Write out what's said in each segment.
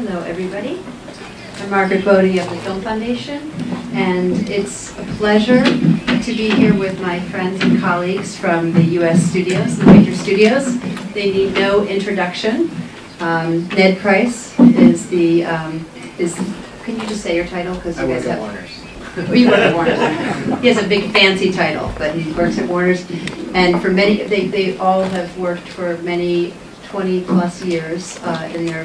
Hello, everybody. I'm Margaret Bodde of the Film Foundation, and it's a pleasure to be here with my friends and colleagues from the U.S. studios, the major studios. They need no introduction. Ned Price is the, can you just say your title? Because you guys have Warner's. Oh, you work at Warner's. He has a big fancy title, but he works at Warner's. And for many, they all have worked for many 20-plus years in their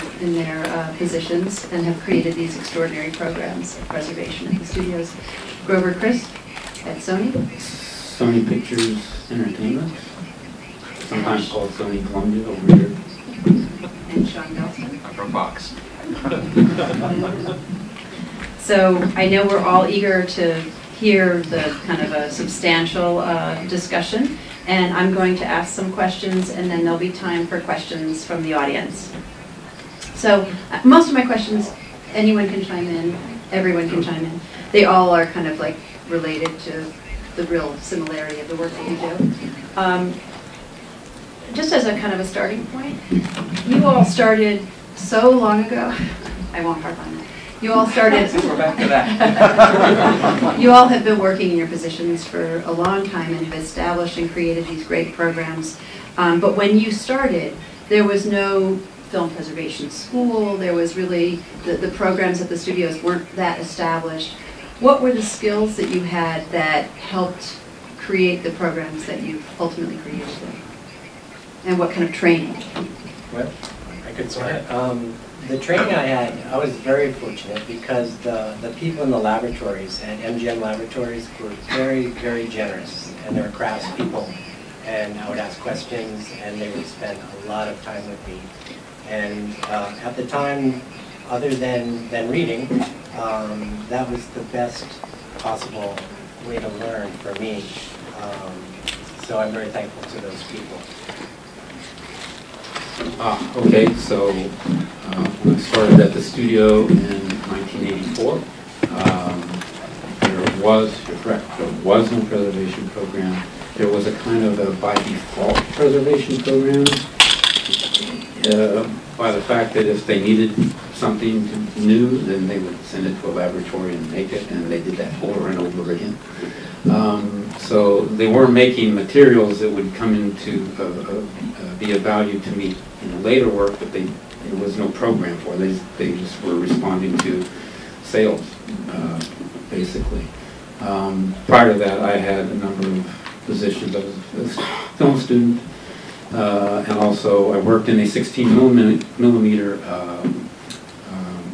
positions and have created these extraordinary programs of preservation at the studios. Grover Chris at Sony. Sony Pictures Entertainment, sometimes called Sony Columbia over here. And Schawn Belston. I'm from Fox. So I know we're all eager to hear the kind of a substantial discussion. And I'm going to ask some questions, and then there'll be time for questions from the audience. So most of my questions, anyone can chime in, everyone can chime in. They all are kind of like related to the real similarity of the work that you do. Just as a kind of a starting point, you all started so long ago. I won't harp on that. You all started. We're back to that. You all have been working in your positions for a long time and have established and created these great programs. But when you started, there was no film preservation school. There was really, the programs at the studios weren't that established. What were the skills that you had that helped create the programs that you've ultimately created? And what kind of training? Well, I could start. The training I had, I was very fortunate because the people in the laboratories at MGM Laboratories were very, very generous, and they were craftspeople. And I would ask questions, and they would spend a lot of time with me. And at the time, other than reading, that was the best possible way to learn for me. So I'm very thankful to those people. Okay, so when I started at the studio in 1984, you're correct, there was no preservation program. There was a kind of a by default preservation program by the fact that if they needed something new, then they would send it to a laboratory and make it, and they did that over and over again. So they were making materials that would come into be of value to me in later work, but there was no program for it. They just were responding to sales, basically. Prior to that, I had a number of positions. I was a film student, and also I worked in a 16 millimeter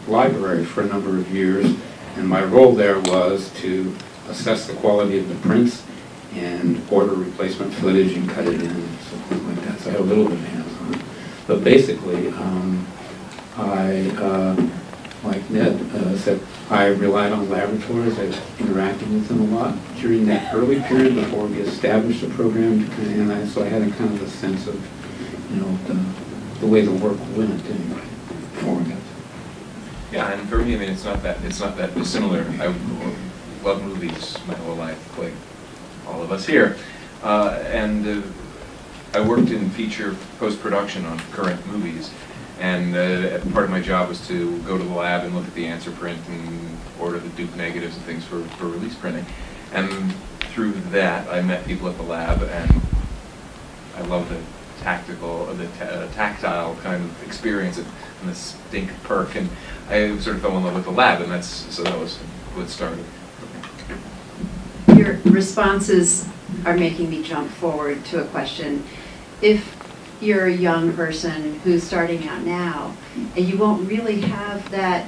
library for a number of years, and my role there was to assess the quality of the prints and order replacement footage and cut it in and something like that. So I had a little bit of hands-on. But basically, like Ned said, I relied on laboratories. I interacted with them a lot during that early period before we established a program. So I had a kind of a sense of, the way the work went anyway before we got to. Yeah, and for me, I mean, it's not that dissimilar. I love movies my whole life, like all of us here, and I worked in feature post-production on current movies, and part of my job was to go to the lab and look at the answer print and order the dupe negatives and things for release printing. And through that, I met people at the lab, and I love the tactile kind of experience and the stink perk, and I sort of fell in love with the lab, and that was what started. Your responses are making me jump forward to a question. If you're a young person who's starting out now, and you won't really have that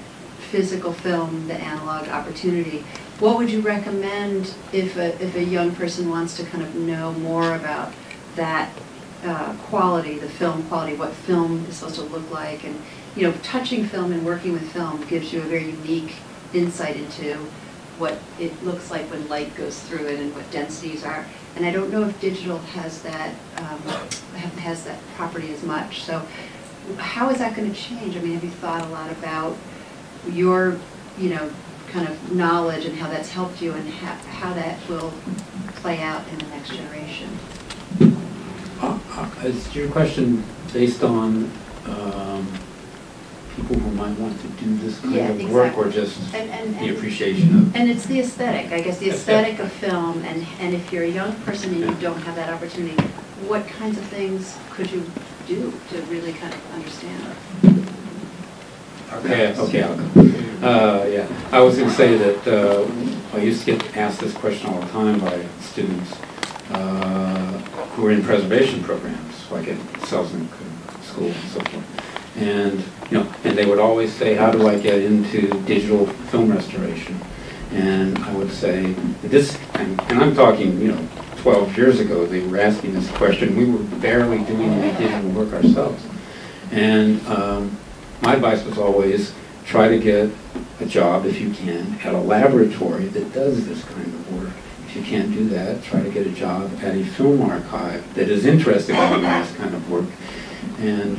physical film, the analog opportunity, what would you recommend if a young person wants to kind of know more about that quality, the film quality, what film is supposed to look like? And touching film and working with film gives you a very unique insight into what it looks like when light goes through it and what densities are. And I don't know if digital has that property as much. So how is that going to change? I mean, have you thought a lot about your, kind of knowledge and how that's helped you and how that will play out in the next generation? Is your question based on people who might want to do this kind Yeah, of work, or exactly. just And the appreciation of. And it's the aesthetic, I guess, the aesthetic of film, and if you're a young person and you don't have that opportunity, what kinds of things could you do to really kind of understand? Okay, I'll go. Yeah, I was going to say that I used to get asked this question all the time by students who are in preservation programs, like at Selznick School and so forth. And, and they would always say, how do I get into digital film restoration? And I would say, this, and I'm talking, 12 years ago, they were asking this question. We were barely doing any digital work ourselves. And my advice was always try to get a job, if you can, at a laboratory that does this kind of work. If you can't do that, try to get a job at a film archive that is interested in doing this kind of work. And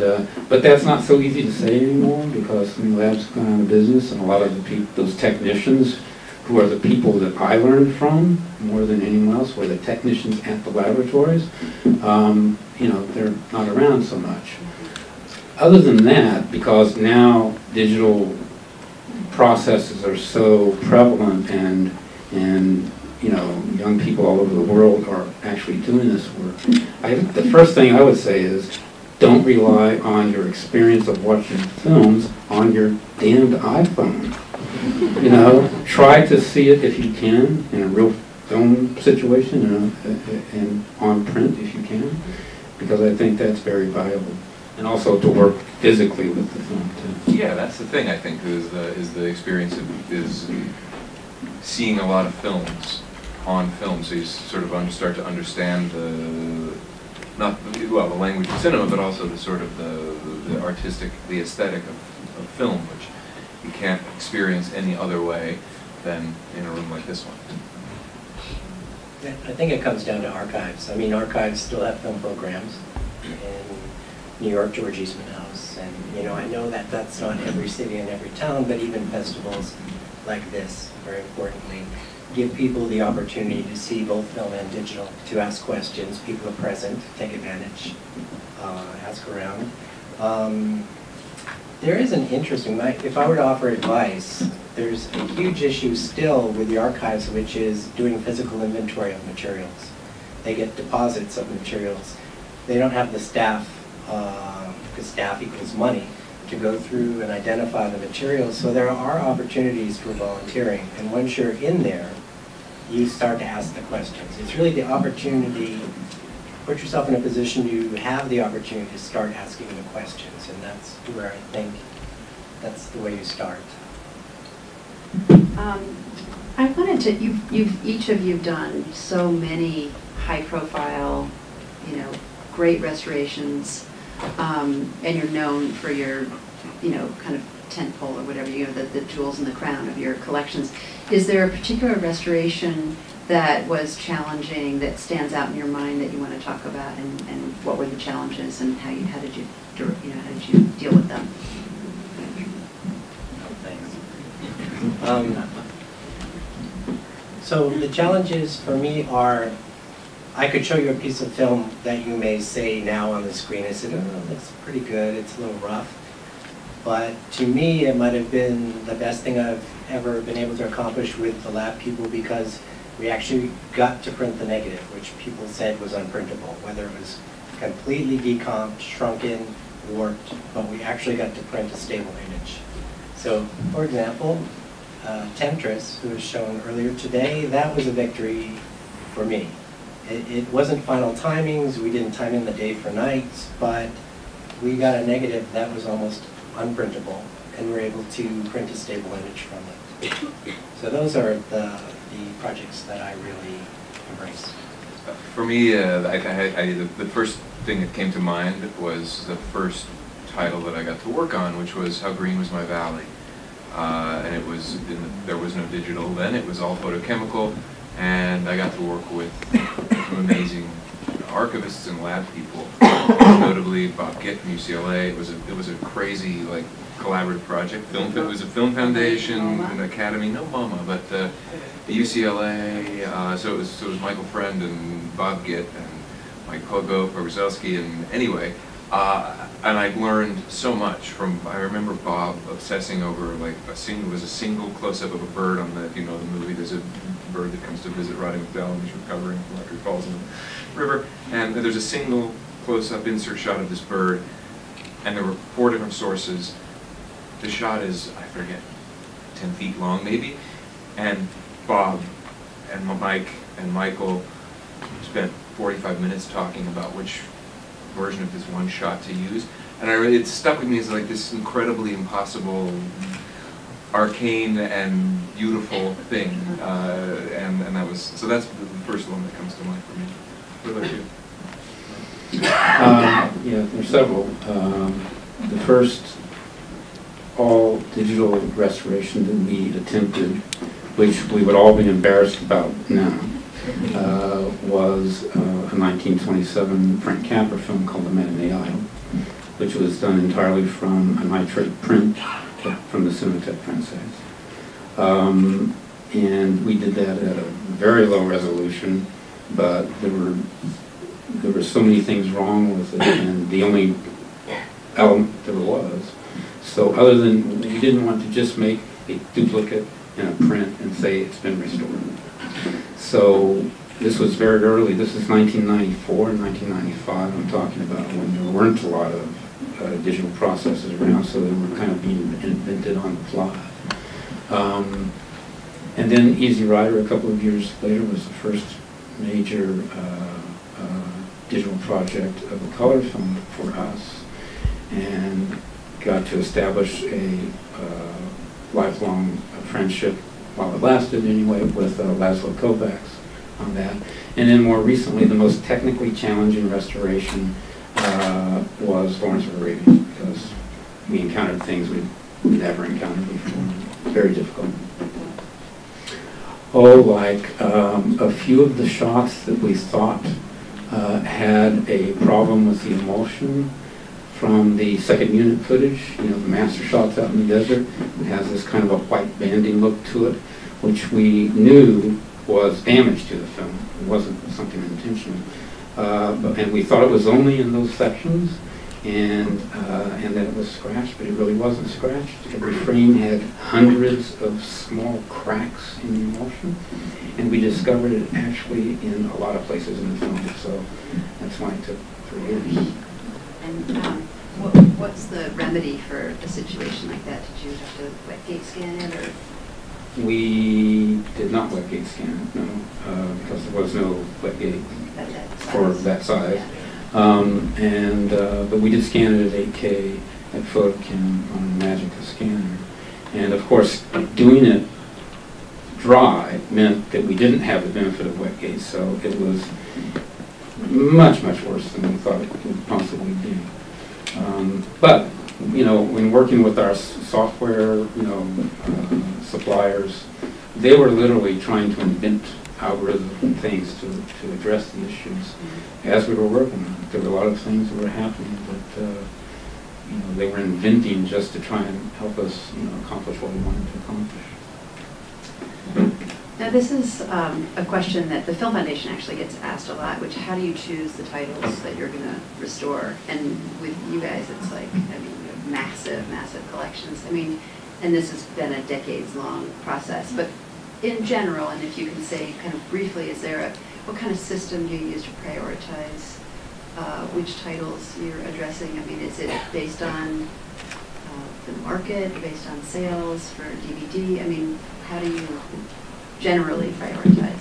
but that's not so easy to say anymore, because labs have gone out of business, and a lot of the those technicians who are the people that I learned from more than anyone else were the technicians at the laboratories. They're not around so much. Other than that, because now digital processes are so prevalent, and young people all over the world are actually doing this work, the first thing I would say is don't rely on your experience of watching films on your damned iPhone. Try to see it if you can in a real film situation, and on print if you can, because I think that's very valuable. And also to work physically with the film too. Yeah, that's the thing, I think, is the experience is seeing a lot of films on film, so you sort of start to understand the language of cinema, but also the sort of the artistic, the aesthetic of film, which you can't experience any other way than in a room like this one. I think it comes down to archives. I mean, archives still have film programs in New York, George Eastman House, and I know that that's not every city and every town, but even festivals like this, very importantly, give people the opportunity to see both film and digital, to ask questions. People are present, take advantage, ask around. There is an interesting, if I were to offer advice, there's a huge issue still with the archives, which is doing physical inventory of materials. They get deposits of materials. They don't have the staff, because staff equals money, to go through and identify the materials. So there are opportunities for volunteering, and once you're in there, you start to ask the questions. It's really the opportunity, put yourself in a position you have the opportunity to start asking the questions, and that's where I think that's the way you start. I wanted to, each of you done so many high-profile, great restorations, and you're known for your, kind of tentpole or whatever, the jewels in the crown of your collections. Is there a particular restoration that was challenging, that stands out in your mind that you want to talk about, and what were the challenges, and how did you deal with them? Thanks. So the challenges for me are, I could show you a piece of film that you may say now on the screen, I said, oh, that looks pretty good, it's a little rough. But to me, it might have been the best thing I've ever been able to accomplish with the lab people, because we actually got to print the negative, which people said was unprintable, whether it was completely decomped, shrunken, warped, but we actually got to print a stable image. So, for example, Temptress, who was shown earlier today, that was a victory for me. It wasn't final timings, we didn't time in the day for nights, but we got a negative that was almost unprintable, and we're able to print a stable image from it. So those are the projects that I really embrace. For me, the first thing that came to mind was the first title that I got to work on, which was How Green Was My Valley. And it was, there was no digital then, it was all photochemical, and I got to work with some amazing archivists and lab people, notably Bob Gitt from UCLA. It was a crazy, collaborative project. It was a film foundation, an academy, no MoMA, but the UCLA. So it was Michael Friend and Bob Gitt and Mike Pogozowski, and anyway, And I learned so much from, I remember Bob obsessing over like it was a single close-up of a bird on the, you know, the movie, there's a bird that comes to visit Roddy McDowell and he's recovering from after he falls in the river. And there's a single close-up insert shot of this bird, and there were 4 different sources. The shot is, I forget, 10 feet long maybe, and Bob and Mike and Michael spent 45 minutes talking about which version of this one shot to use, and it stuck with me as like this incredibly impossible, arcane and beautiful thing, and that was, so that's the first one that comes to mind for me. What about you? Yeah, there's several. The first all digital restoration that we attempted, which we would all be embarrassed about now, was a 1927 Frank Capra film called The Matinee Idol, which was done entirely from a nitrate print from the Cinémathèque Française. And we did that at a very low resolution, but there were so many things wrong with it, and the only element there was. So other than, we didn't want to just make a duplicate in a print and say it's been restored. So this was very early. This is 1994 and 1995 I'm talking about, when there weren't a lot of digital processes around, so they were kind of being invented on the fly. And then Easy Rider a couple of years later was the first major digital project of a color film for us, and got to establish a lifelong friendship, while it lasted anyway, with Laszlo Kovacs on that. And then more recently, the most technically challenging restoration was Lawrence of Arabia, because we encountered things we'd never encountered before. Very difficult. Oh, like a few of the shots that we thought had a problem with the emulsion from the second unit footage, you know, the master shots out in the desert. It has this kind of a white banding look to it, which we knew was damage to the film. It wasn't something intentional. And we thought it was only in those sections, and that it was scratched, but it really wasn't scratched. Every frame had hundreds of small cracks in the emulsion, and we discovered it actually in a lot of places in the film, so that's why it took 3 years. And what's the remedy for a situation like that? Did you have to wet gate scan it, or? We did not wet gate scan it, no, because there was no wet gate for that size. But we did scan it at 8K at Photochem on a Magica scanner. And of course, doing it dry meant that we didn't have the benefit of wet gate, so it was much, much worse than we thought it could possibly be. But, you know, when working with our software, you know, suppliers, they were literally trying to invent algorithms and things to address the issues as we were working on it. There were a lot of things that were happening that, you know, they were inventing just to try and help us, you know, accomplish what we wanted to accomplish. Now this is a question that the Film Foundation actually gets asked a lot, which how do you choose the titles that you're going to restore? And with you guys, it's like, I mean, you have massive, massive collections. I mean, and this has been a decades-long process. But in general, and if you can say kind of briefly, what kind of system do you use to prioritize which titles you're addressing? I mean, is it based on the market, based on sales for DVD? I mean, how do you generally prioritize?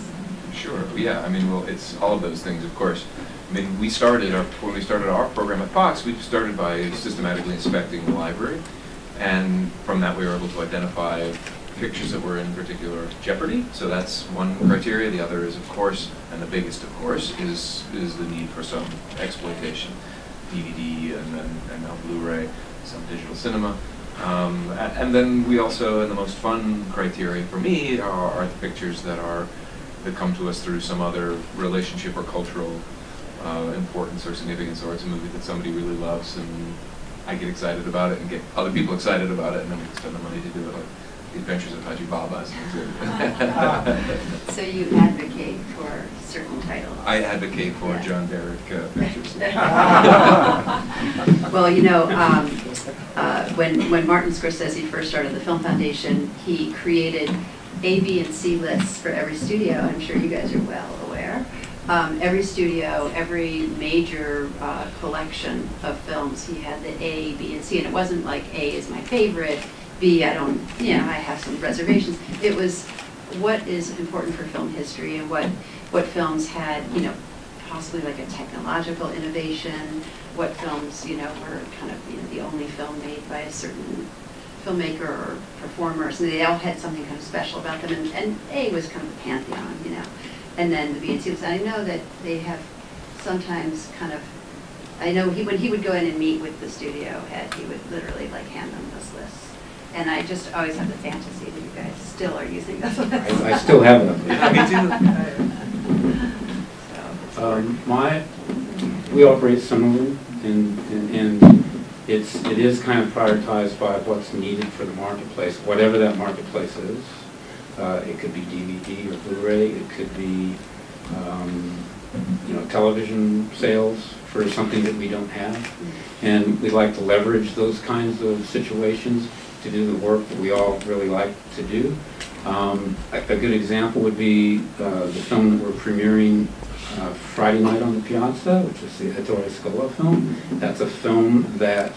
Sure. Yeah. I mean, well, it's all of those things, of course. I mean, when we started our program at Fox, we started by systematically inspecting the library, and from that we were able to identify pictures that were in particular jeopardy. So that's one criteria. The other is, of course, and the biggest, of course, is the need for some exploitation, DVD and now Blu-ray, some digital cinema. And then we also, and the most fun criteria for me, are the pictures that come to us through some other relationship or cultural importance or significance, or it's a movie that somebody really loves and I get excited about it and get other people excited about it, and then we can spend the money to do it. The Adventures of Haji Baba. So you advocate for certain titles? I advocate for John Derrick Ventures. Well, you know, when Martin Scorsese first started the Film Foundation, he created A, B, and C lists for every studio. I'm sure you guys are well aware. Every studio, every major collection of films, he had the A, B, and C, and it wasn't like A is my favorite, B, I don't, you know, I have some reservations. It was what is important for film history and what films had, you know, possibly like a technological innovation, what films, you know, were kind of, you know, the only film made by a certain filmmaker or performer. So they all had something kind of special about them, and A was kind of the pantheon, you know. And then the B and C was, I know that they have sometimes kind of, I know when he would go in and meet with the studio head, he would literally like hand them those lists. And I just always have the fantasy that you guys still are using those lists. I still have them. Me too. We operate similarly, and it is kind of prioritized by what's needed for the marketplace, whatever that marketplace is. It could be DVD or Blu-ray. It could be, you know, television sales for something that we don't have, and we like to leverage those kinds of situations to do the work that we all really like to do. A good example would be the film that we're premiering Friday night on the Piazza, which is the Ettore Scola film. That's a film that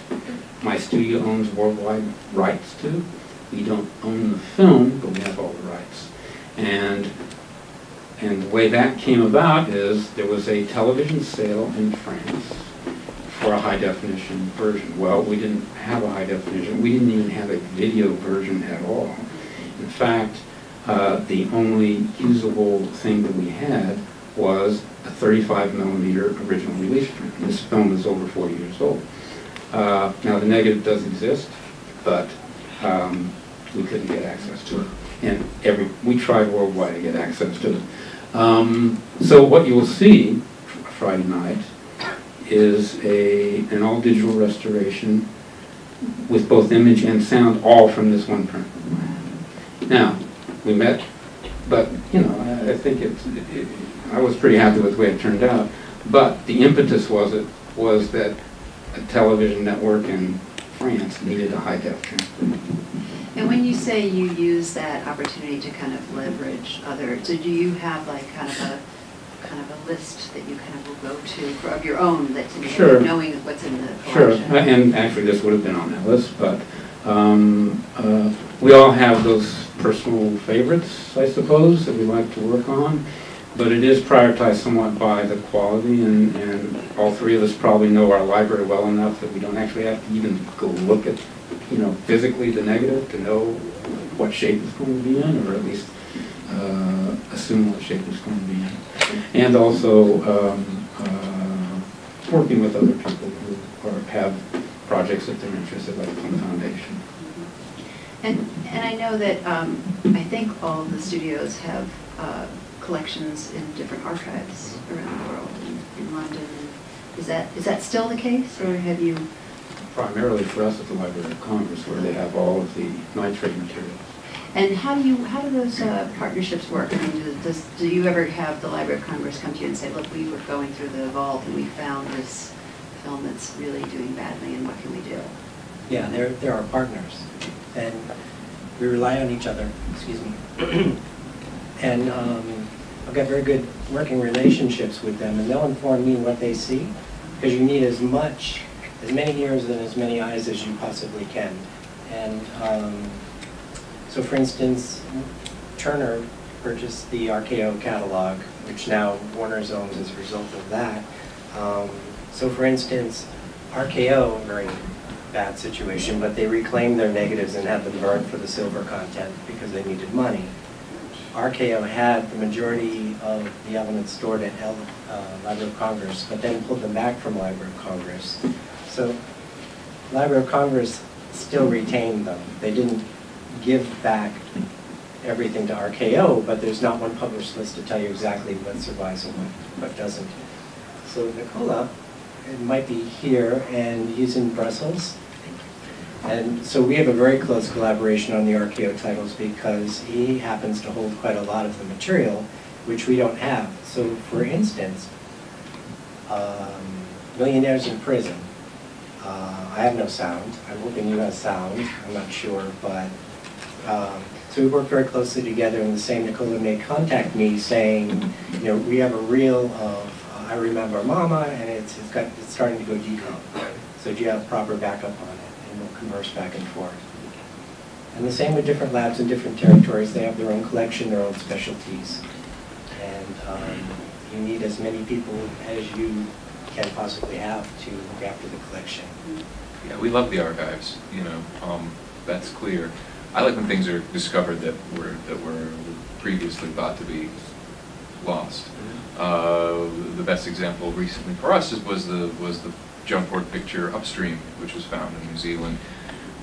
my studio owns worldwide rights to. We don't own the film, but we have all the rights. And the way that came about is there was a television sale in France for a high-definition version. Well, we didn't have a high-definition. We didn't even have a video version at all. In fact, the only usable thing that we had was a 35mm original release print. This film is over 40 years old. Now, the negative does exist, but we couldn't get access to it. And we tried worldwide to get access to it. So what you will see Friday night is an all-digital restoration with both image and sound, all from this one print. Now, we met, but, you know, I think I was pretty happy with the way it turned out, but the impetus was that a television network in France needed a high-def transfer. And when you say you use that opportunity to kind of leverage other, so do you have like kind of a list that you kind of will go to of your own that to Sure. knowing what's in the Sure, collection? and actually this would have been on that list, but we all have those personal favorites, I suppose, that we like to work on, but it is prioritized somewhat by the quality, and all three of us probably know our library well enough that we don't actually have to even go look at, you know, physically the negative to know what shape it's going to be in, or at least assume what shape it's going to be in. And also working with other people who have projects that they're interested, like the Film Foundation. And I know that I think all of the studios have collections in different archives around the world, in London. Is that still the case, or have you? Primarily for us at the Library of Congress, where they have all of the nitrate materials. And how do those partnerships work? I mean, do you ever have the Library of Congress come to you and say, look, we were going through the vault and we found this film that's really doing badly, and what can we do? Yeah, they're our partners, and we rely on each other, excuse me. And I've got very good working relationships with them, and they'll inform me what they see, because you need as many ears and as many eyes as you possibly can. And so for instance, Turner purchased the RKO catalog, which now Warner's owns as a result of that. So for instance, RKO, very bad situation, but they reclaimed their negatives and had them burned for the silver content because they needed money. RKO had the majority of the elements stored at Library of Congress, but then pulled them back from Library of Congress. So Library of Congress still retained them. They didn't give back everything to RKO, but there's not one published list to tell you exactly what survives and what doesn't. So Nicola, it might be here, and he's in Brussels. And so we have a very close collaboration on the RKO titles because he happens to hold quite a lot of the material, which we don't have. So for instance, Millionaires in Prison. I have no sound. I'm hoping you have sound. I'm not sure, but so we work very closely together. And the same Nicola may contact me saying, you know, we have a reel of I Remember Mama, and it's starting to go decomp. So do you have proper backup on it? And we'll converse back and forth. And the same with different labs in different territories. They have their own collection, their own specialties, and you need as many people as you can possibly have to look after the collection. Yeah, we love the archives. You know, that's clear. I like when things are discovered that were previously thought to be lost. The best example recently for us was the John Ford picture Upstream, which was found in New Zealand,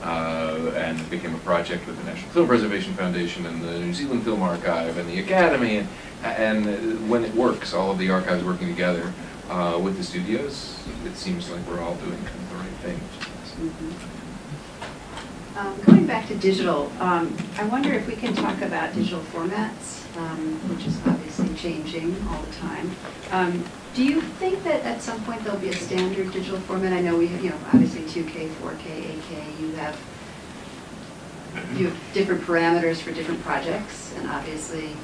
and it became a project with the National Film Preservation Foundation and the New Zealand Film Archive and the Academy, and when it works, all of the archives working together with the studios, it seems like we're all doing kind of the right thing. Going back to digital, I wonder if we can talk about digital formats, which is obviously changing all the time. Do you think that at some point there'll be a standard digital format? I know we have, you know, obviously 2K, 4K, 8K. You have different parameters for different projects, and obviously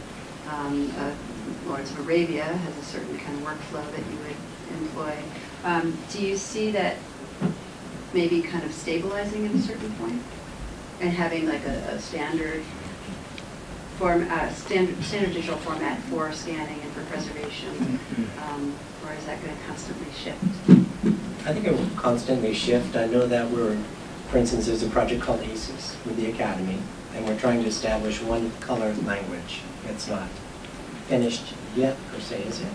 Lawrence of Arabia has a certain kind of workflow that you would employ. Do you see that maybe kind of stabilizing at a certain point and having like a standard standard digital format for scanning and for preservation, or is that going to constantly shift? I think it will constantly shift. I know that for instance, there's a project called ACES with the Academy, and we're trying to establish one color language. It's not finished yet, per se, is it?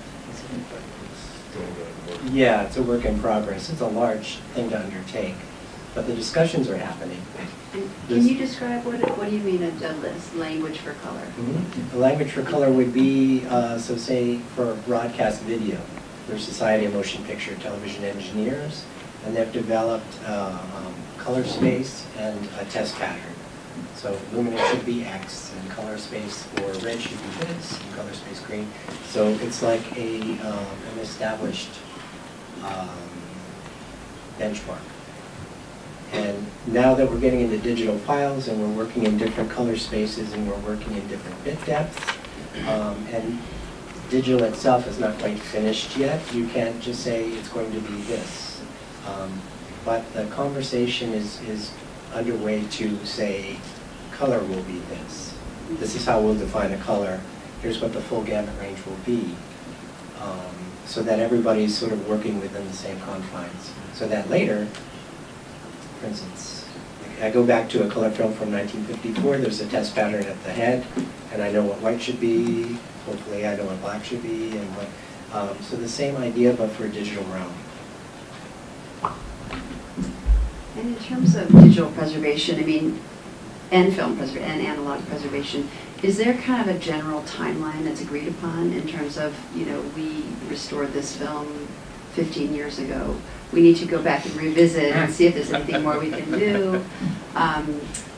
Yeah, it's a work in progress. It's a large thing to undertake, but the discussions are happening. Can you describe what do you mean a language for color? A language for color would be, so say for broadcast video, there's Society of Motion Picture Television Engineers, and they've developed color space and a test pattern. So luminance should be X, and color space for red should be this, and color space green. So it's like an established benchmark. And now that we're getting into digital files and we're working in different color spaces and we're working in different bit depths, and digital itself is not quite finished yet, you can't just say it's going to be this. But the conversation is underway to say color will be this. This is how we'll define a color. Here's what the full gamut range will be. So that everybody's sort of working within the same confines. So that later, for instance, I go back to a color film from 1954, there's a test pattern at the head, and I know what white should be, hopefully I know what black should be, and what, so the same idea, but for a digital realm. And in terms of digital preservation, I mean, and film preservation, and analog preservation, is there kind of a general timeline that's agreed upon in terms of, you know, we restored this film 15 years ago, we need to go back and revisit and see if there's anything more we can do.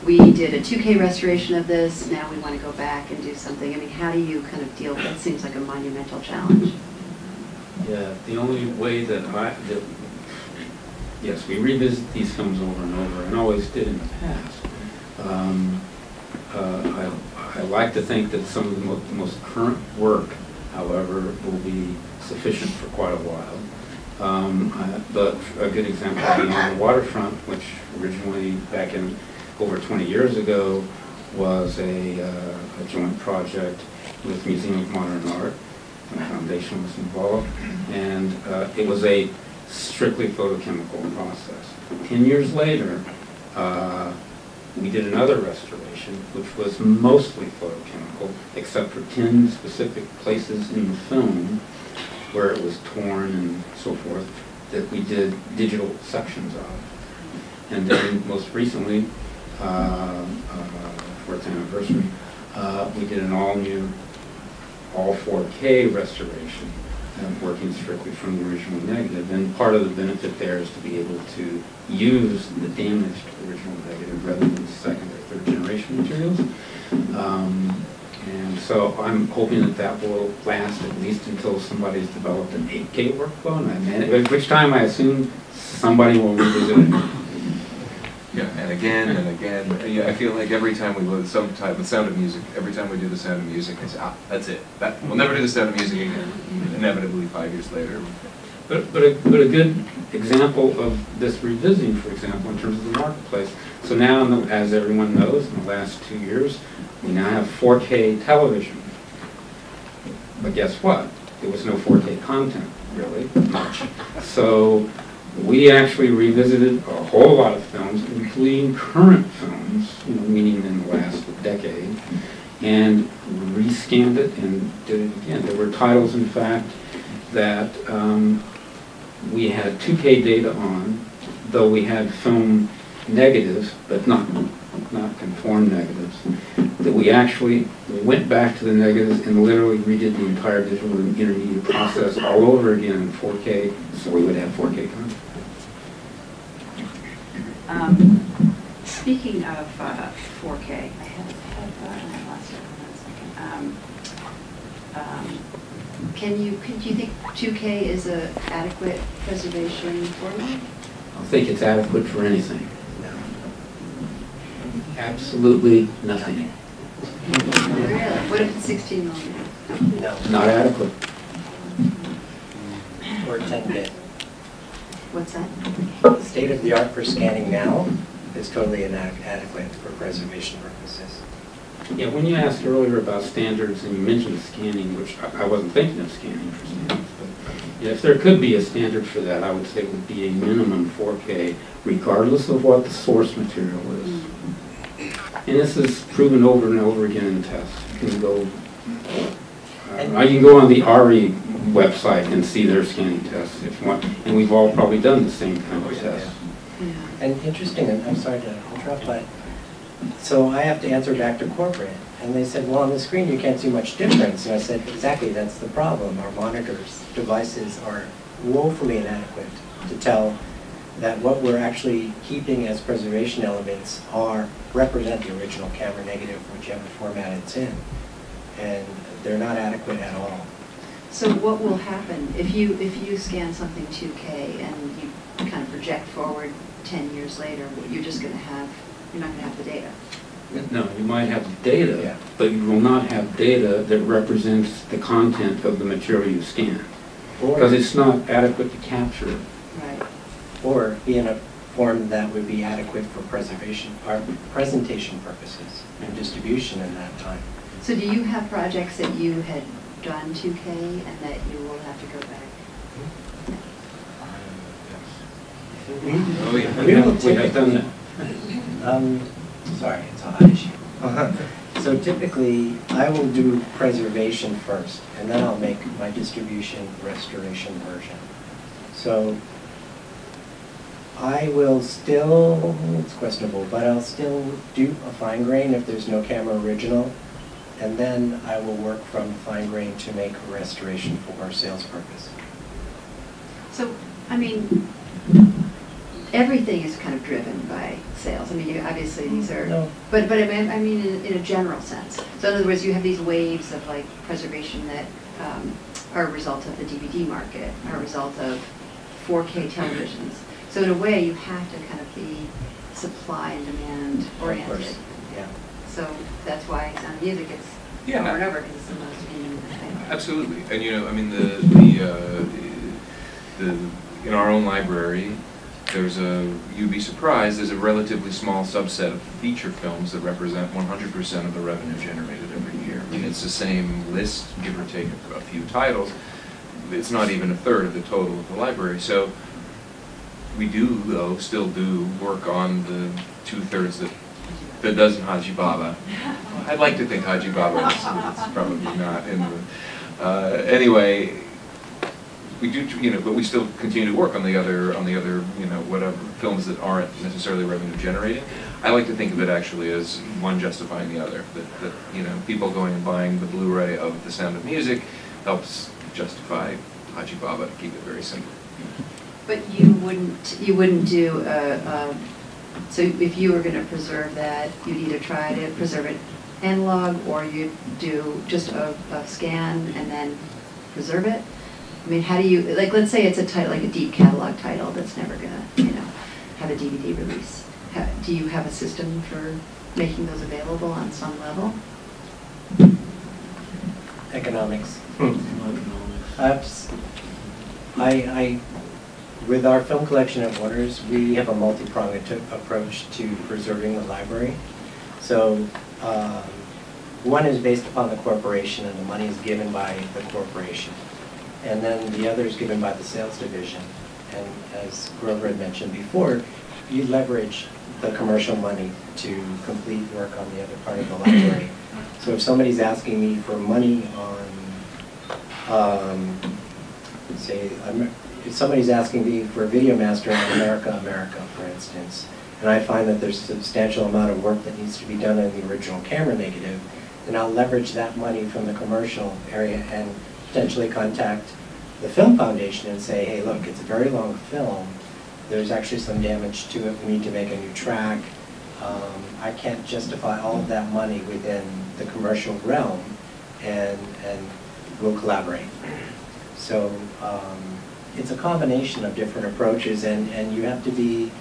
We did a 2K restoration of this, now we want to go back and do something. I mean, how do you kind of deal with that? Seems like a monumental challenge. Yeah, the only way that yes, we revisit these films over and over, and always did in the past. I like to think that some of the most current work, however, will be sufficient for quite a while. But a good example would be on the waterfront, which originally back in over 20 years ago was a joint project with Museum of Modern Art. The foundation was involved, and it was a strictly photochemical process. 10 years later, we did another restoration, which was mostly photochemical, except for 10 specific places in the film where it was torn and so forth, that we did digital sections of. And then most recently, for its anniversary, we did an all-new, all 4K restoration working strictly from the original negative. And part of the benefit there is to be able to use the damaged original negative rather than second or third generation materials. And so I'm hoping that that will last at least until somebody's developed an 8K workflow, at which time I assume somebody will revisit it. Yeah, and again. Yeah, I feel like every time we do some type of Sound of Music, every time we do the Sound of Music, I say, that's it. We'll never do the Sound of Music again. Inevitably, 5 years later. But a good example of this revisiting, for example, in terms of the marketplace. So now, as everyone knows, in the last 2 years, we now have 4K television. But guess what? There was no 4K content, really, much. So we actually revisited a whole lot of films, including current films, meaning in the last decade, and rescanned it and did it again. There were titles, in fact, that we had 2K data on, though we had film negatives, but not conformed negatives, that we went back to the negatives and literally redid the entire digital intermediate process all over again in 4K, so we would have 4K content. Speaking of 4K, I lost it for 1 second. Do you think 2K is an adequate preservation format? I don't think it's adequate for anything. Absolutely nothing. Really? What if it's 16 millimeter? No, Not adequate. or 10-bit. What's that? The state of the art for scanning now is totally inadequate for preservation purposes. Yeah, when you asked earlier about standards and you mentioned scanning, which I wasn't thinking of scanning for standards, but yeah, if there could be a standard for that, I would say it would be a minimum 4K, regardless of what the source material is. And this is proven over and over again in tests. You can go, I can go on the RE website and see their scanning tests if you want, and we've all probably done the same kind of tests. Yeah. And interesting, and I'm sorry to interrupt, but so I have to answer back to corporate, and they said, well, on the screen you can't see much difference. And I said, exactly, that's the problem. Our monitors, devices are woefully inadequate to tell that what we're actually keeping as preservation elements represent the original camera negative, whichever format it's in. And they're not adequate at all. So what will happen if you scan something 2K and you kind of project forward 10 years later? You're not going to have the data. No, you might have the data, Yeah. but you will not have data that represents the content of the material you scan, because it's not adequate to capture it. Right. Or be in a form that would be adequate for preservation or presentation purposes and distribution in that time. So do you have projects that you had done 2K and that you will have to go back? Oh, yeah. We will We have done that. Sorry, it's a hot issue. So typically, I will do preservation first, and then I'll make my distribution restoration version. So I will still, it's questionable, but I'll still do a fine grain if there's no camera original, and then I will work from fine grain to make a restoration for our sales purpose. So, I mean, everything is kind of driven by sales. I mean, obviously these are, No. but I mean in a general sense. So in other words, you have these waves of like preservation that are a result of the DVD market, are a result of 4K televisions. So in a way, you have to kind of be supply and demand oriented. Of course, yeah. So that's why Sound of Music gets Yeah. over and over because it's the most in thing. Absolutely, and I mean in our own library, you'd be surprised, there's a relatively small subset of feature films that represent 100% of the revenue generated every year. I mean, it's the same list, give or take a few titles. It's not even a third of the total of the library. So we do, though, still do work on the 2/3 that doesn't Haji Baba. I'd like to think Haji Baba is probably not in the... anyway, we do, but we still continue to work on the other, whatever films that aren't necessarily revenue generating. I like to think of it actually as one justifying the other. That people going and buying the Blu-ray of The Sound of Music helps justify Haji Baba to keep it very simple. But you wouldn't do so if you were going to preserve that, you'd either try to preserve it analog, or you'd do just a scan and then preserve it. I mean, how do you, like, let's say it's a title, like a deep catalog title that's never going to, have a DVD release. Do you have a system for making those available on some level? Economics. With our film collection at Waters, we have a multi-pronged approach to preserving the library. So one is based upon the corporation, and the money is given by the corporation. And then the other is given by the sales division. And as Grover had mentioned before, you leverage the commercial money to complete work on the other part of the library. So if somebody's asking me for money on, say, if somebody's asking me for a video master on America, for instance, and I find that there's a substantial amount of work that needs to be done in the original camera negative, then I'll leverage that money from the commercial area and potentially contact the Film Foundation and say, hey, look, it's a very long film. There's actually some damage to it. We need to make a new track. I can't justify all of that money within the commercial realm, and we'll collaborate. So it's a combination of different approaches, and you have to be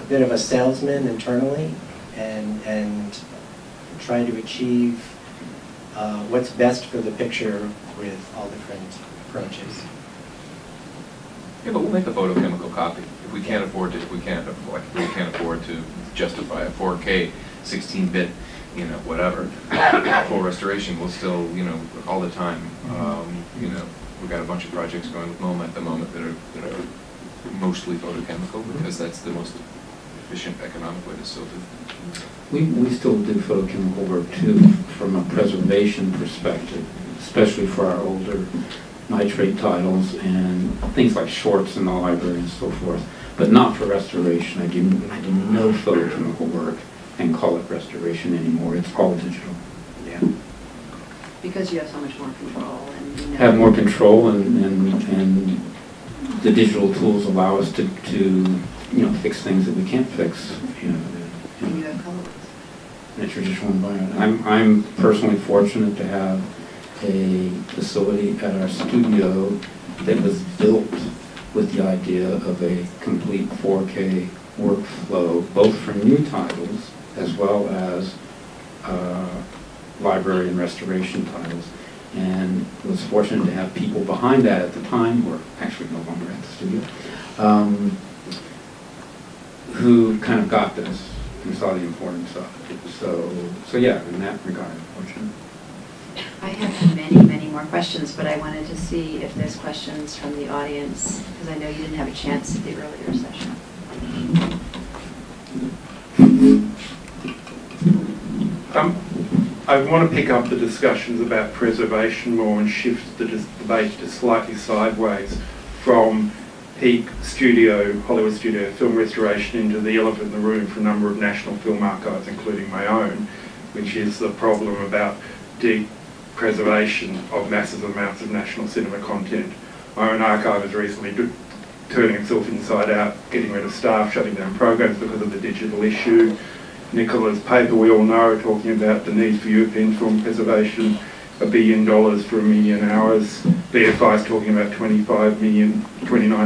a bit of a salesman internally and try to achieve what's best for the picture with all different approaches. Yeah, but we'll make a photochemical copy. If we can't afford to justify a 4K 16-bit, whatever, full restoration, we'll still, all the time, we've got a bunch of projects going with MoMA at the moment that are mostly photochemical, because that's the most efficient economic way to still do. We still do photochemical work too, from a preservation perspective, especially for our older nitrate titles and things like shorts in the library and so forth, but not for restoration. I do no photochemical work and call it restoration anymore. It's all digital. Yeah. Because you have so much more control, and have more control, and the digital tools allow us to fix things that we can't fix. And you have color In a traditional environment. I'm personally fortunate to have a facility at our studio that was built with the idea of a complete 4K workflow, both for new titles as well as library and restoration titles. And was fortunate to have people behind that at the time, or actually no longer at the studio, who kind of got this and saw the importance of it. So yeah, in that regard, unfortunately. I have many, many more questions, but I wanted to see if there's questions from the audience, because I know you didn't have a chance at the earlier session. I want to pick up the discussions about preservation more and shift the debate to slightly sideways from peak studio, Hollywood studio film restoration into the elephant in the room for a number of national film archives, including my own, which is the problem about deep preservation of massive amounts of national cinema content. My own archive is recently turning itself inside out, getting rid of staff, shutting down programs because of the digital issue. Nicola's paper, we all know, talking about the need for European film preservation, $1 billion for 1 million hours. BFI is talking about 29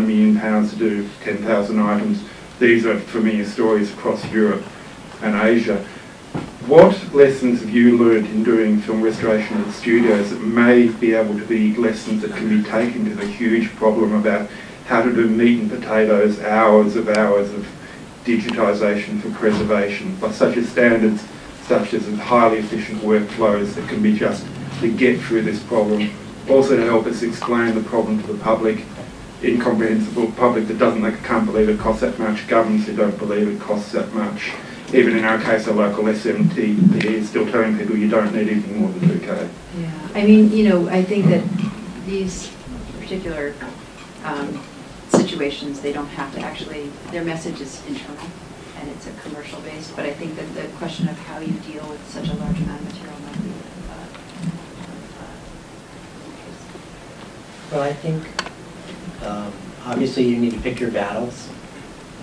million pounds to do 10,000 items. These are familiar stories across Europe and Asia. What lessons have you learned in doing film restoration at the studios that may be able to be lessons that can be taken to the huge problem about how to do meat and potatoes, hours of digitisation for preservation, by such as standards such as highly efficient workflows that can be just to get through this problem, also to help us explain the problem to the public, incomprehensible public that can't believe it costs that much, governments who don't believe it costs that much. Even in our case, our local SMTP is still telling people you don't need anything more than 2K. Yeah, I mean, I think that these particular situations, they don't have to actually, their message is internal and it's a commercial based, but I think that the question of how you deal with such a large amount of material might be Well, I think Obviously, you need to pick your battles.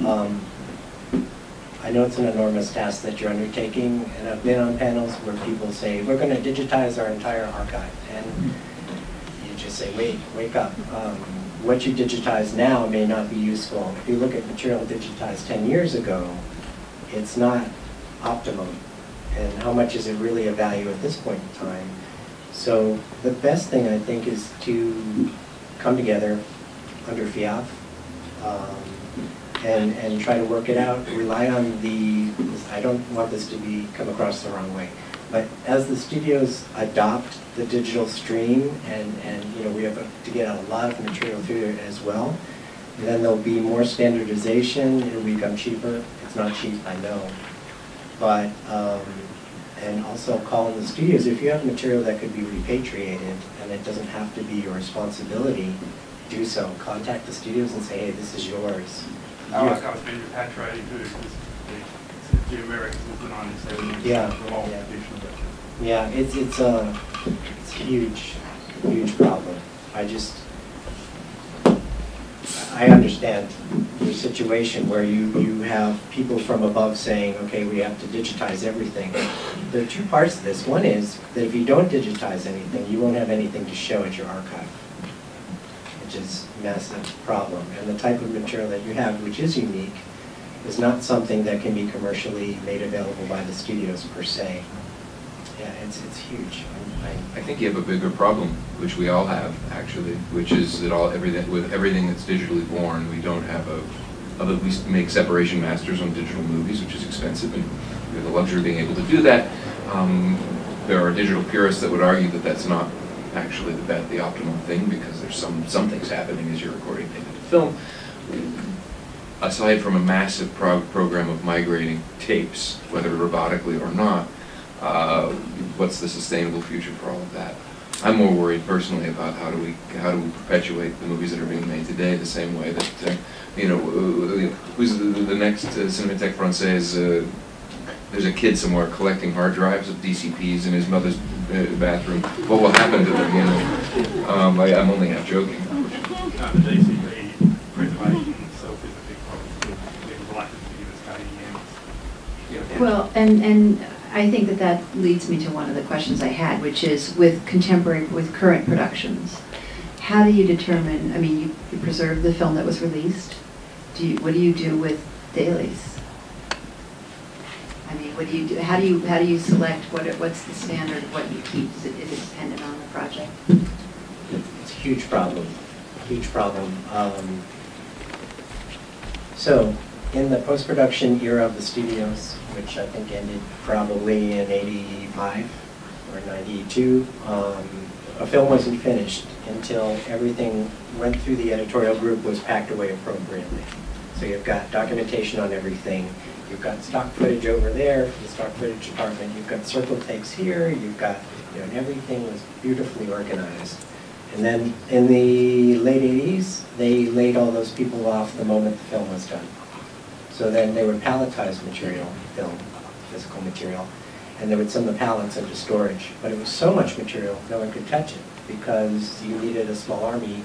I know it's an enormous task that you're undertaking, and I've been on panels where people say, we're going to digitize our entire archive. And you just say, wake up. What you digitize now may not be useful. If you look at material digitized 10 years ago, it's not optimum. And how much is it really of value at this point in time? So the best thing, I think, is to come together under FIAF and try to work it out. Rely on I don't want this to come across the wrong way, but as the studios adopt the digital stream, and we have to get a lot of material through it as well, then there'll be more standardization. It'll become cheaper. It's not cheap, I know, but and also call in the studios if you have material that could be repatriated and it doesn't have to be your responsibility. Do so. Contact the studios and say, hey, this is yours. Our archive's been repatriated too, because the Americans in the 1970s, yeah, the whole edition of it. Yeah, it's a huge problem. I understand your situation where you have people from above saying, okay, we have to digitize everything. There are two parts to this. One is that if you don't digitize anything, you won't have anything to show at your archive, which is a massive problem. And the type of material that you have, which is unique, is not something that can be commercially made available by the studios per se. Yeah, it's huge. I think you have a bigger problem, which we all have actually, which is that everything that's digitally born, we don't have we make separation masters on digital movies, which is expensive, and we have the luxury of being able to do that. There are digital purists that would argue that that's not actually the optimal thing, because there's some things happening as you're recording things into film. Aside from a massive program of migrating tapes, whether robotically or not, what's the sustainable future for all of that? I'm more worried personally about how do we perpetuate the movies that are being made today the same way that who's the next Cinémathèque Française? There's a kid somewhere collecting hard drives of DCPs in his mother's bathroom. What will happen to them? I'm only half joking. The DCP preservation itself is a big problem. We're reluctant to give us KDMs. Well, and I think that leads me to one of the questions I had, which is with current productions, how do you determine, I mean, you preserve the film that was released. What do you do with dailies? I mean, what do you do? How do you select what's the standard of what you keep? Is it dependent on the project? It's a huge problem. Huge problem. So, in the post-production era of the studios, which I think ended probably in 85 or 92, a film wasn't finished until everything went through the editorial group, was packed away appropriately. So you've got documentation on everything. You've got stock footage over there from the stock footage department. You've got circle takes here. You've got, and everything was beautifully organized. And then in the late 80s, they laid all those people off the moment the film was done. So then they would palletize material, film, physical material, and they would send the pallets into storage. But it was so much material, no one could touch it, because you needed a small army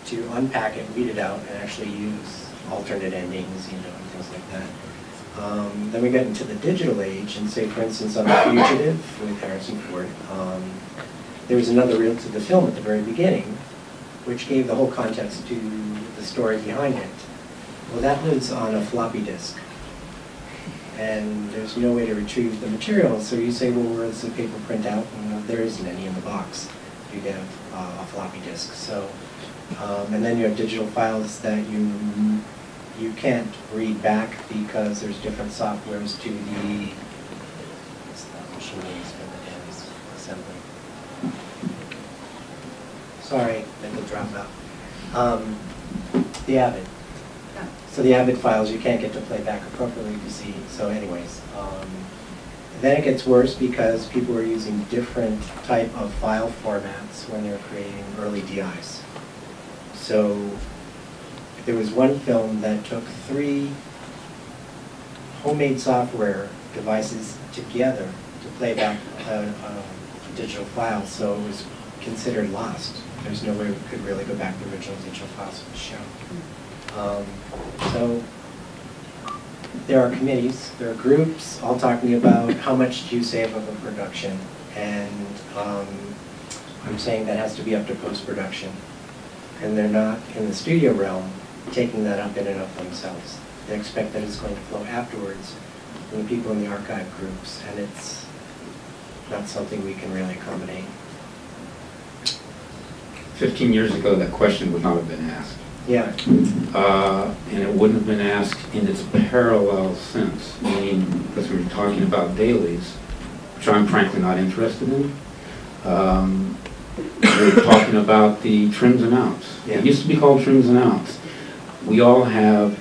to unpack it, weed it out, and actually use alternate endings, and things like that. Then we got into the digital age, and say, for instance, on The Fugitive with Harrison Ford, there was another reel to the film at the very beginning, which gave the whole context to the story behind it. Well, that lives on a floppy disk, and there's no way to retrieve the material. So you say, well, where's the paper printout? And there isn't any in the box. You get a floppy disk. So, and then you have digital files that you can't read back because there's different softwares to the machine names for the damn assembly. Sorry, mental dropout. The Avid. So the Avid files you can't get to play back appropriately, you see. So anyways, then it gets worse because people were using different type of file formats when they were creating early DIs. So there was one film that took 3 homemade software devices together to play back a digital file. So it was considered lost. There's no way we could really go back to the original digital files of the show. So there are committees, there are groups, all talking about how much do you save of a production, and I'm saying that has to be up to post-production. And they're not, in the studio realm, taking that up in and of themselves. They expect that it's going to flow afterwards from the people in the archive groups, and it's not something we can really accommodate. 15 years ago, that question would not have been asked. Yeah. And it wouldn't have been asked in its parallel sense, meaning, because we were talking about dailies, which I'm frankly not interested in. We were talking about the trims and outs. Yeah. It used to be called trims and outs. We all have,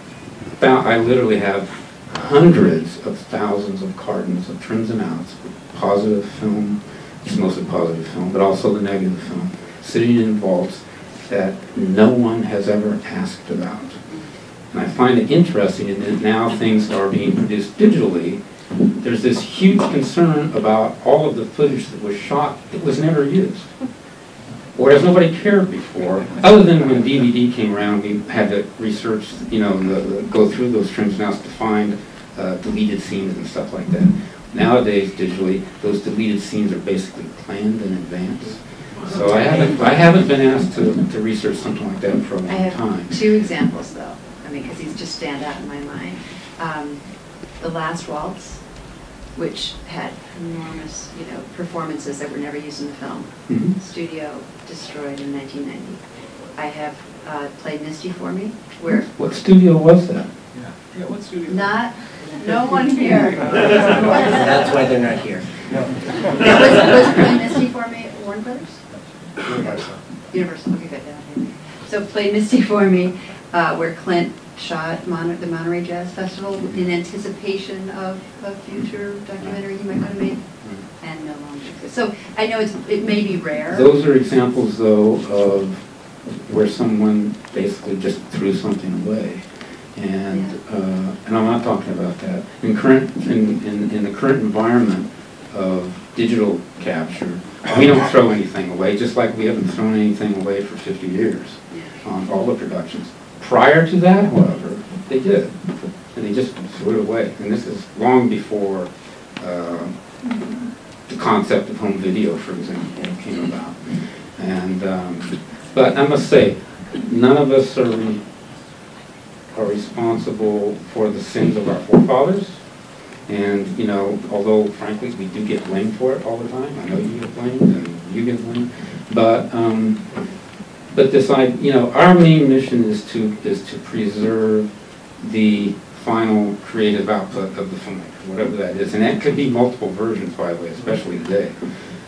I literally have hundreds of thousands of cartons of trims and outs, positive film, it's mostly positive film, but also the negative film, sitting in vaults that no one has ever asked about. And I find it interesting in that now things are being produced digitally. There's this huge concern about all of the footage that was shot that was never used. Whereas nobody cared before, other than when DVD came around, we had to research, go through those trims and outs to find deleted scenes and stuff like that. Nowadays, digitally, those deleted scenes are basically planned in advance. So I haven't been asked to research something like that for a long time. I have two examples, though. I mean, because these just stand out in my mind. The Last Waltz, which had enormous, performances that were never used in the film. Mm-hmm. Studio destroyed in 1990. I have played Misty for Me, where What studio was that? Yeah, what studio? no one here. That's why they're not here. No. Was Play Misty for Me Warner Brothers? Universal. Universal, okay, good. Yeah. So Play Misty for Me, where Clint shot the Monterey Jazz Festival in anticipation of a future documentary he might want to make, and no longer exists. So I know it may be rare. Those are examples, though, of where someone basically just threw something away. And and I'm not talking about that. In the current environment of digital capture, we don't throw anything away, just like we haven't thrown anything away for 50 years on all the productions. Prior to that, however, they did, and they just threw it away. And this is long before the concept of home video, for example, came about. And but I must say, none of us are responsible for the sins of our forefathers. And although frankly we do get blamed for it all the time, I know you get blamed and you get blamed, but this our main mission is to preserve the final creative output of the filmmaker, whatever that is, and that could be multiple versions, by the way, especially today.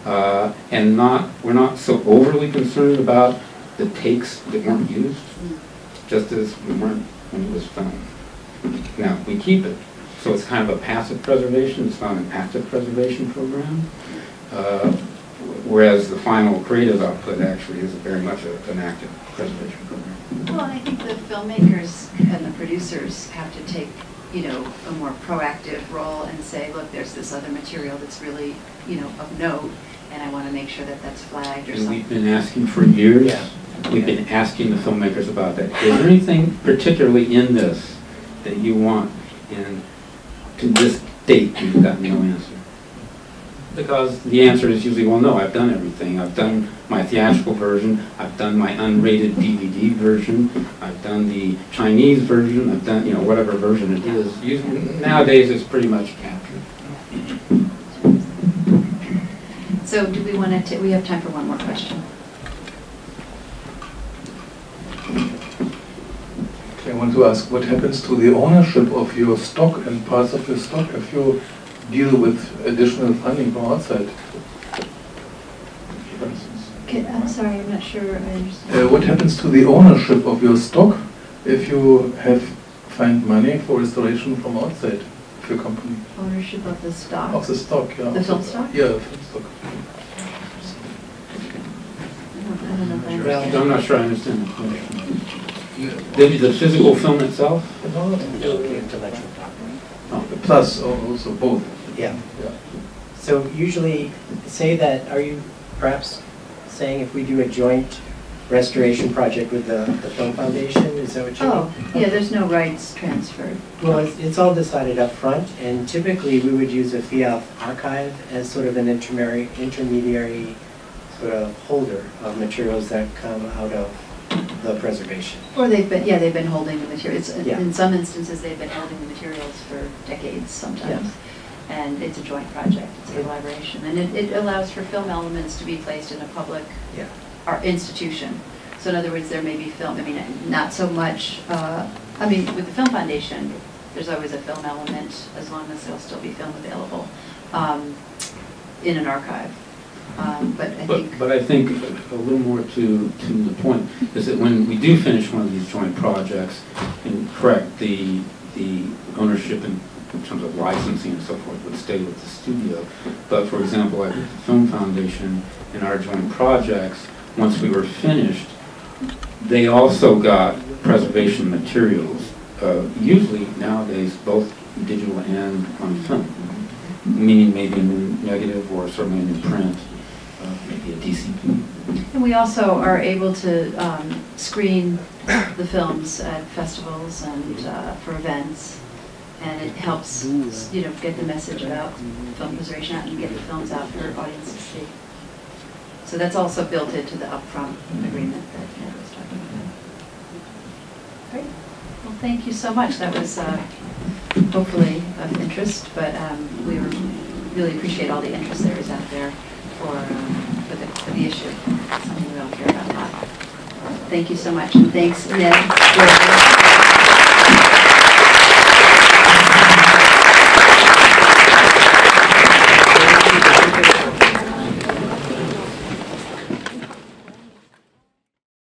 And we're not so overly concerned about the takes that weren't used, just as we weren't when it was filmed. Now we keep it. So it's kind of a passive preservation, it's not an active preservation program, whereas the final creative output actually is very much an active preservation program. Well, I think the filmmakers and the producers have to take, a more proactive role and say, look, there's this other material that's really, of note, and I want to make sure that that's flagged or and something. we've been asking for years, Yeah. we've been asking the filmmakers about that. Is there anything particularly in this that you want? And to this date, we've got no answer. Because the answer is usually, well, no, I've done everything. I've done my theatrical version, I've done my unrated DVD version, I've done the Chinese version, I've done, whatever version it is. Nowadays, it's pretty much captured. So do we want to, we have time for one more question. I want to ask, what happens to the ownership of your stock and parts of your stock if you deal with additional funding from outside, for instance? I'm sorry, I'm not sure I understand. What happens to the ownership of your stock if you find money for restoration from outside of your company? Ownership of the stock? Of the stock, yeah. The film stock? Yeah, the film stock. I don't know if I understand. I'm not sure I understand the question. The physical film itself? The intellectual property. Plus also both. Yeah. Yeah. So usually, say saying if we do a joint restoration project with the Film Foundation, is that what you mean? Oh, yeah, there's no rights transferred. Well, it's all decided up front, and typically we would use a FIAF archive as sort of an intermediary sort of holder of materials that come out of the preservation. Or they've been holding the materials. Yeah. In some instances, they've been holding the materials for decades sometimes. Yeah. And it's a joint project, it's a collaboration. And it allows for film elements to be placed in a public Yeah. art institution. So in other words, there may be film, I mean, not so much, I mean, with the Film Foundation, there's always a film element as long as there'll still be film available in an archive. But I think a little more to the point is that when we do finish one of these joint projects, and correct, the ownership in terms of licensing and so forth would stay with the studio. But for example, like the Film Foundation in our joint projects, once we were finished, they also got preservation materials, usually nowadays both digital and on film, meaning maybe a new negative or certainly a new print, maybe a DCP. And we also are able to screen the films at festivals and for events, and it helps, you know, get the message about film preservation out and get the films out for audiences to see. So that's also built into the upfront agreement that Ned was talking about. Great. Well, thank you so much. That was hopefully of interest, but we really appreciate all the interest there is out there for the issue. It's something we all care about a lot. Thank you so much, and thanks, Ned.